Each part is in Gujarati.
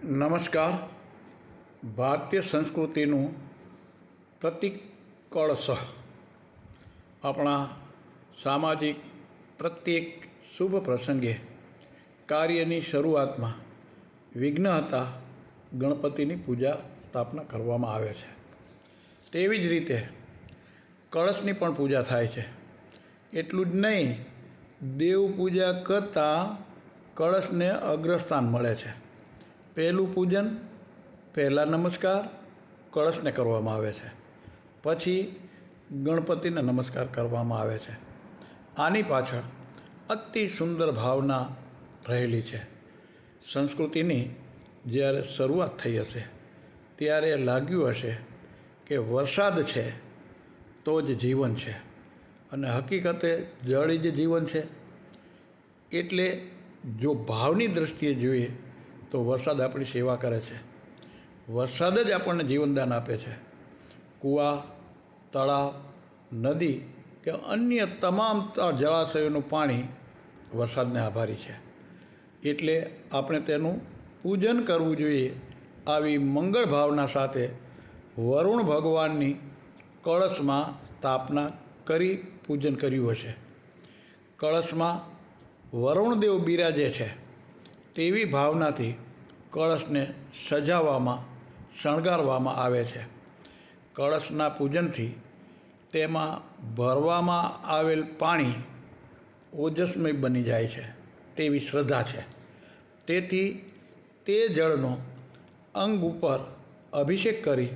નમસ્કાર. ભારતીય સંસ્કૃતિનું પ્રતીક કળશ આપણા સામાજિક પ્રત્યેક શુભ પ્રસંગે કાર્યની શરૂઆતમાં વિઘ્નહર્તા ગણપતિની પૂજા સ્થાપના કરવામાં આવે છે. તેવી જ રીતે કળશની પણ પૂજા થાય છે. એટલું જ નહીં, દેવ પૂજા કરતાં કળશને અગ્રસ્થાન મળે છે. પહેલું પૂજન, પહેલાં નમસ્કાર કળશને કરવામાં આવે છે, પછી ગણપતિને નમસ્કાર કરવામાં આવે છે. આની પાછળ અતિ સુંદર ભાવના રહેલી છે. સંસ્કૃતિની જ્યારે શરૂઆત થઈ હશે ત્યારે લાગ્યું હશે કે વરસાદ છે તો જ જીવન છે, અને હકીકતે જળ જ જીવન છે. એટલે જો ભાવની દૃષ્ટિએ જોઈએ તો વરસાદ આપણી સેવા કરે છે. વરસાદ જ આપણને જીવનદાન આપે છે. કૂવા, તળાવ, નદી કે અન્ય તમામ જળાશયોનું પાણી વરસાદને આભારી છે. એટલે આપણે તેનું પૂજન કરવું જોઈએ. આવી મંગળ ભાવના સાથે વરુણ ભગવાનની કળશમાં સ્થાપના કરી પૂજન કર્યું હશે. કળશમાં વરુણદેવ બિરાજે છે તેવી ભાવનાથી કળશને સજાવવામાં, શણગારવામાં આવે છે. કળશના પૂજનથી તેમાં ભરવામાં આવેલ પાણી ઓજસ્મય બની જાય છે તેવી શ્રદ્ધા છે. તેથી તે જળનો અંગ ઉપર અભિષેક કરી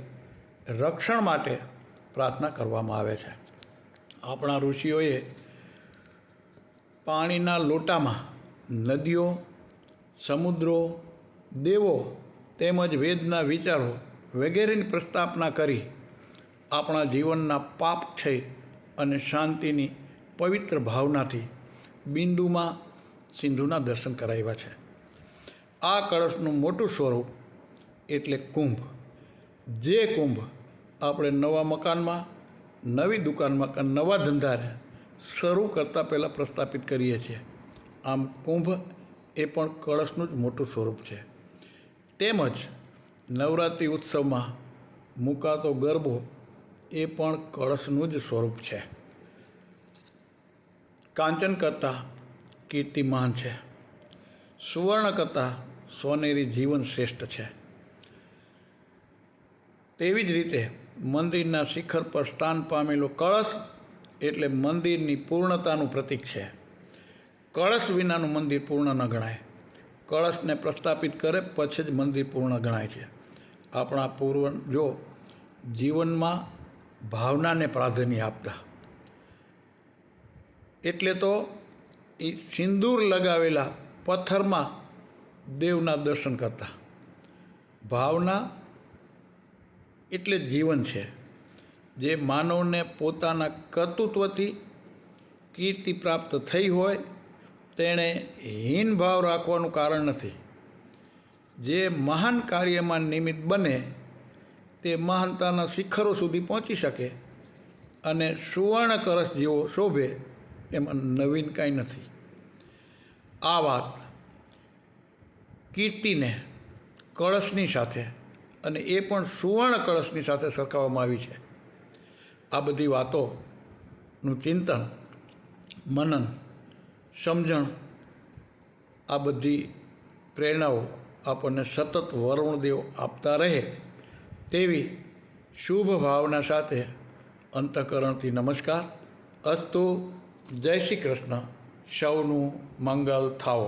રક્ષણ માટે પ્રાર્થના કરવામાં આવે છે. આપણા ઋષિઓએ પાણીના લોટામાં નદીઓ, સમુદ્રો, દેવો તેમજ વેદના વિચારો વગેરેની પ્રસ્થાપના કરી આપણા જીવનના પાપ ક્ષય અને શાંતિની પવિત્ર ભાવનાથી બિંદુમાં સિંધુના દર્શન કરાવ્યા છે. આ કળશનું મોટું સ્વરૂપ એટલે કુંભ. જે કુંભ આપણે નવા મકાનમાં, નવી દુકાનમાં કે નવા ધંધાને શરૂ કરતાં પહેલાં પ્રસ્થાપિત કરીએ છીએ, આમ કુંભ એ પણ કળશનું જ મોટું સ્વરૂપ છે. તેમજ નવરાત્રિ ઉત્સવમાં મૂકાતો ગરબો એ પણ કળશનું જ સ્વરૂપ છે. કાંચન કરતાં કીર્તિ મહાન છે, સુવર્ણ કરતાં સોનેરી જીવન શ્રેષ્ઠ છે. તેવી જ રીતે મંદિરના શિખર પર સ્થાન પામેલો કળશ એટલે મંદિરની પૂર્ણતાનું પ્રતીક છે. કળશ વિનાનું મંદિર પૂર્ણ ન ગણાય. કળશને પ્રસ્થાપિત કરે પછી જ મંદિર પૂર્ણ ગણાય છે. આપણા પૂર્વજો જીવનમાં ભાવનાને પ્રાધાન્ય આપતા, એટલે તો એ સિંદૂર લગાવેલા પથ્થરમાં દેવના દર્શન કરતા. ભાવના એટલે જીવન છે, જે માનવને પોતાના કર્તૃત્વથી કીર્તિ પ્રાપ્ત થઈ હોય તેણે હીન ભાવ રાખવાનું કારણ નથી. જે મહાન કાર્યમાં નિમિત્ત બને તે મહાનતાના શિખરો સુધી પહોંચી શકે, અને સુવર્ણ કળશ જેવો શોભે એમાં નવીન કાંઈ નથી. આ વાત કીર્તિને કળશની સાથે, અને એ પણ સુવર્ણ કળશની સાથે સરખાવવામાં આવી છે. આ બધી વાતોનું ચિંતન, મનન, સમજણ, આ બધી પ્રેરણાઓ આપણને સતત વરુણદેવ આપતા રહે તેવી શુભ ભાવના સાથે અંતઃકરણથી નમસ્કાર. અસ્તુ. જય શ્રી કૃષ્ણ. સૌનું મંગલ થાઓ.